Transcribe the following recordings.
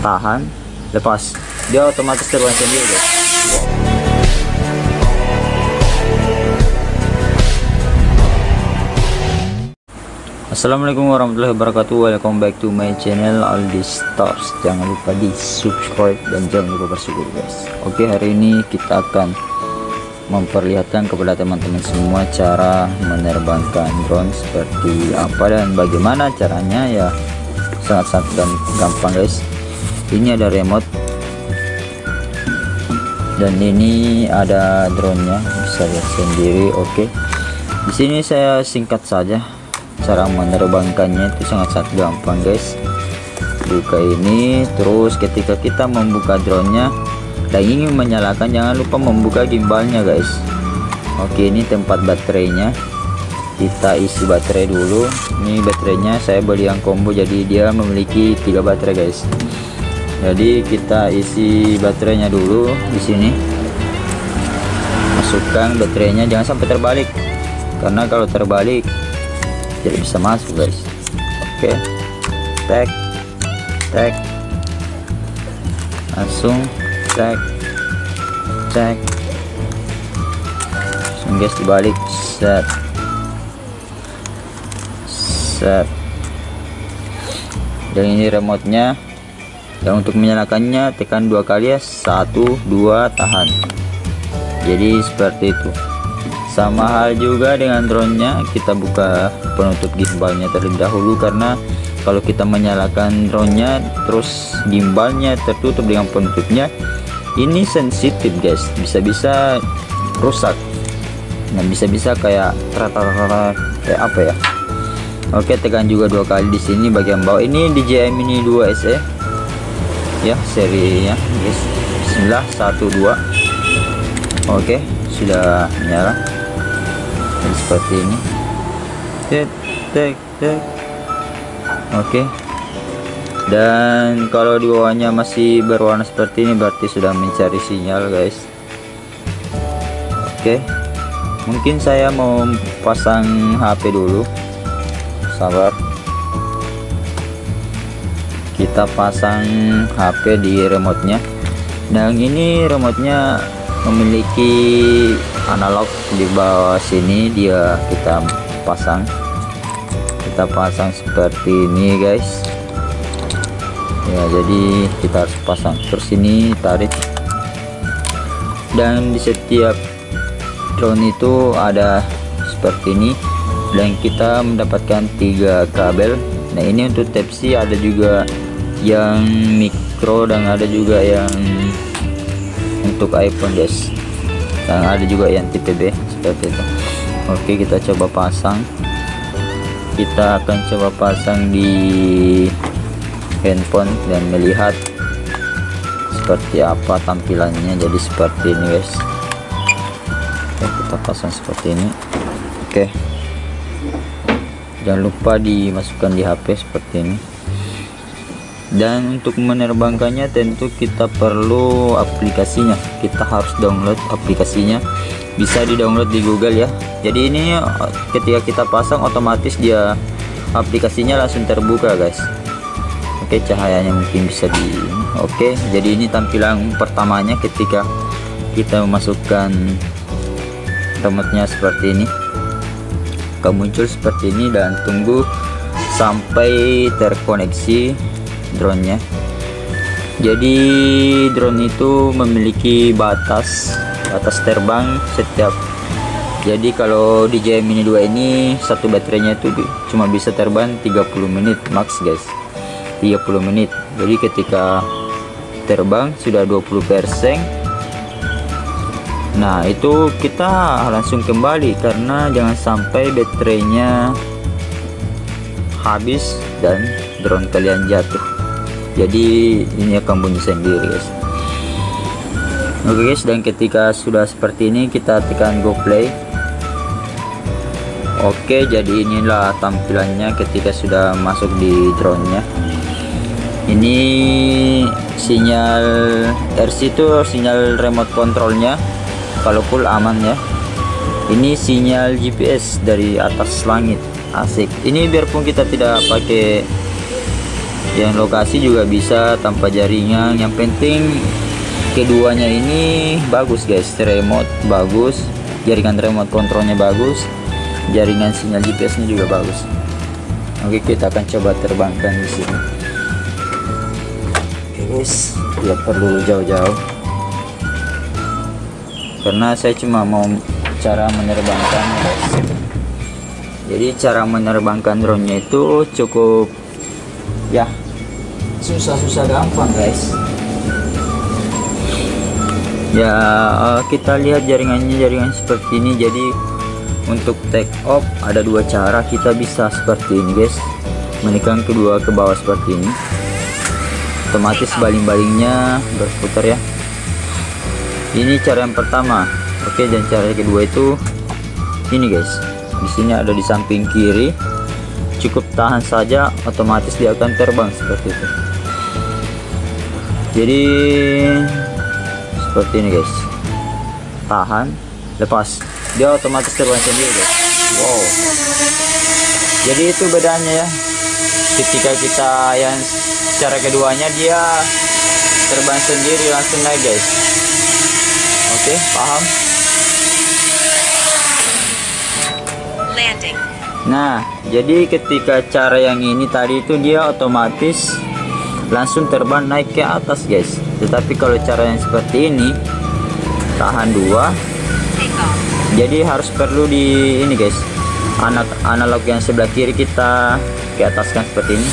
tahan, lepas, dia otomatis terbang sendiri guys. Assalamualaikum warahmatullahi wabarakatuh. Welcome back to my channel Aldi Stars. Jangan lupa di subscribe dan jangan lupa bersyukur guys. Oke, hari ini kita akan memperlihatkan kepada teman-teman semua cara menerbangkan drone seperti apa dan bagaimana caranya. Ya sangat-sangat gampang guys. Ini ada remote dan ini ada drone-nya, bisa lihat sendiri. Oke, di sini saya singkat saja. Cara menerbangkannya itu sangat-sangat gampang guys. Buka ini, terus ketika kita membuka drone-nya dan ingin menyalakan, jangan lupa membuka gimbalnya guys. Oke, ini tempat baterainya, kita isi baterai dulu. Ini baterainya saya beli yang combo, jadi dia memiliki 3 baterai guys. Jadi kita isi baterainya dulu di sini. Masukkan baterainya, jangan sampai terbalik, karena kalau terbalik jadi bisa masuk guys. Oke, tek langsung tek langsung guys, dibalik, set. Dan ini remote-nya, dan untuk menyalakannya tekan 2 kali ya, 1 2 tahan. Jadi seperti itu. Sama hal juga dengan drone-nya, kita buka penutup gimbalnya terlebih dahulu, karena kalau kita menyalakan drone-nya terus gimbalnya tertutup dengan penutupnya, ini sensitif guys, bisa-bisa rusak. Nah, bisa-bisa kayak kayak apa ya. Oke, tekan juga 2 kali di sini bagian bawah. Ini DJI Mini 2 SE ya, serinya guys. Bismillah, 1 2. Oke, sudah menyala. Dan seperti ini, Oke, dan kalau di bawahnya masih berwarna seperti ini, berarti sudah mencari sinyal guys. Oke, mungkin saya mau pasang HP dulu, sabar. Kita pasang HP di remote-nya. Dan ini remote-nya memiliki analog di bawah sini, dia kita pasang seperti ini guys ya. Jadi kita harus pasang, terus ini tarik, dan di setiap drone itu ada seperti ini, dan kita mendapatkan 3 kabel. Nah, ini untuk Type-C, ada juga yang micro dan ada juga yang untuk iPhone guys, dan ada juga yang tipe B seperti itu. Oke, kita coba pasang. Kita akan coba pasang di handphone dan melihat seperti apa tampilannya. Jadi seperti ini guys. Oke, kita pasang seperti ini. Oke, jangan lupa dimasukkan di HP seperti ini. Dan untuk menerbangkannya tentu kita perlu aplikasinya, kita harus download aplikasinya. Bisa di download di Google ya. Jadi ini ketika kita pasang otomatis dia aplikasinya langsung terbuka guys. Oke, cahayanya mungkin bisa di Oke, jadi ini tampilan pertamanya ketika kita memasukkan remote-nya seperti ini. Akan muncul seperti ini, dan tunggu sampai terkoneksi drone-nya. Jadi drone itu memiliki batas terbang setiap. Jadi kalau DJI Mini 2 ini satu baterainya itu cuma bisa terbang 30 menit max guys, 30 menit. Jadi ketika terbang sudah 20%, nah itu kita langsung kembali, karena jangan sampai baterainya habis dan drone kalian jatuh. Jadi ini akan bunyi sendiri guys. Oke guys, dan ketika sudah seperti ini kita tekan go play. Oke, jadi inilah tampilannya ketika sudah masuk di drone-nya. Ini sinyal RC itu sinyal remote controlnya, kalau full aman ya. Ini sinyal GPS dari atas langit, asik. Ini biarpun kita tidak pakai yang lokasi juga bisa tanpa jaringan. Yang penting keduanya ini bagus guys, remote bagus, jaringan remote kontrolnya bagus, jaringan sinyal GPS nya juga bagus. Oke, kita akan coba terbangkan di sini. Oke guys, tidak perlu jauh-jauh karena saya cuma mau cara menerbangkan guys. Jadi cara menerbangkan drone-nya itu cukup ya susah-susah gampang guys. Ya kita lihat jaringan seperti ini. Jadi untuk take off ada dua cara, kita bisa seperti ini guys, menekan kedua ke bawah seperti ini, otomatis baling-balingnya berputar ya. Ini cara yang pertama. Oke, dan cara kedua itu ini guys, di sini ada di samping kiri, cukup tahan saja otomatis dia akan terbang seperti itu. Jadi seperti ini guys, tahan, lepas, dia otomatis terbang sendiri guys. Wow, jadi itu bedanya ya. Ketika kita yang cara keduanya dia terbang sendiri langsung naik guys. Oke, paham? Landing. Nah, jadi ketika cara yang ini tadi itu dia otomatis langsung terbang naik ke atas guys. Tetapi kalau cara yang seperti ini tahan dua, Take off. jadi harus perlu di ini guys, analog yang sebelah kiri kita ke atas kan seperti ini.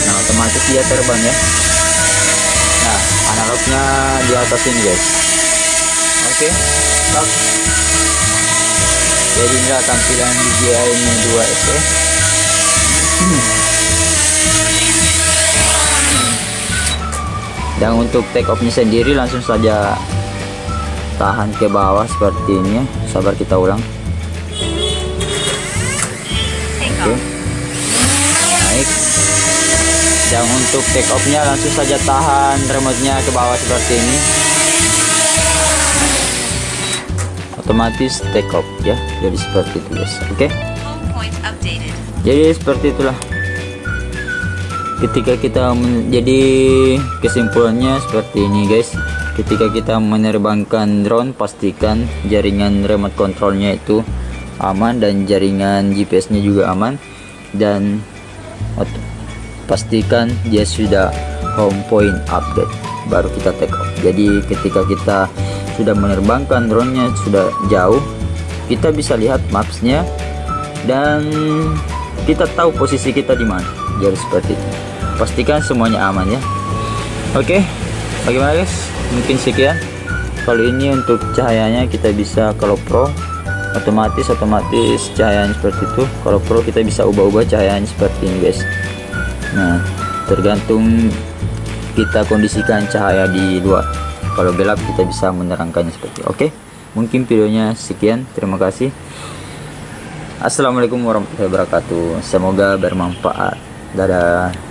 Nah, otomatis dia terbang ya. Nah, analognya di atas ini guys. Oke, stop. Jadi inilah tampilan DJI Mini 2S ya. Dan untuk take off nya sendiri langsung saja tahan ke bawah seperti ini ya. Sabar, kita ulang. Take Oke, off. naik. Dan untuk take off nya langsung saja tahan remote nya ke bawah seperti ini, otomatis take off ya. Jadi seperti itu guys. Oke, Home point updated. jadi seperti itulah ketika kita jadi kesimpulannya seperti ini guys. Ketika kita menerbangkan drone, pastikan jaringan remote controlnya itu aman dan jaringan GPS nya juga aman, dan pastikan dia sudah home point update baru kita take off. Jadi ketika kita sudah menerbangkan drone-nya sudah jauh, kita bisa lihat mapsnya dan kita tahu posisi kita di mana. Jadi seperti itu. Pastikan semuanya aman ya. Oke, bagaimana guys? Mungkin sekian. Kalau ini untuk cahayanya kita bisa, kalau pro otomatis cahayanya seperti itu. Kalau pro kita bisa ubah-ubah cahayanya seperti ini guys. Nah, tergantung kita kondisikan cahaya di luar. Kalau gelap kita bisa menerangkannya seperti itu. Oke, mungkin videonya sekian. Terima kasih. Assalamualaikum warahmatullahi wabarakatuh. Semoga bermanfaat. Dadah.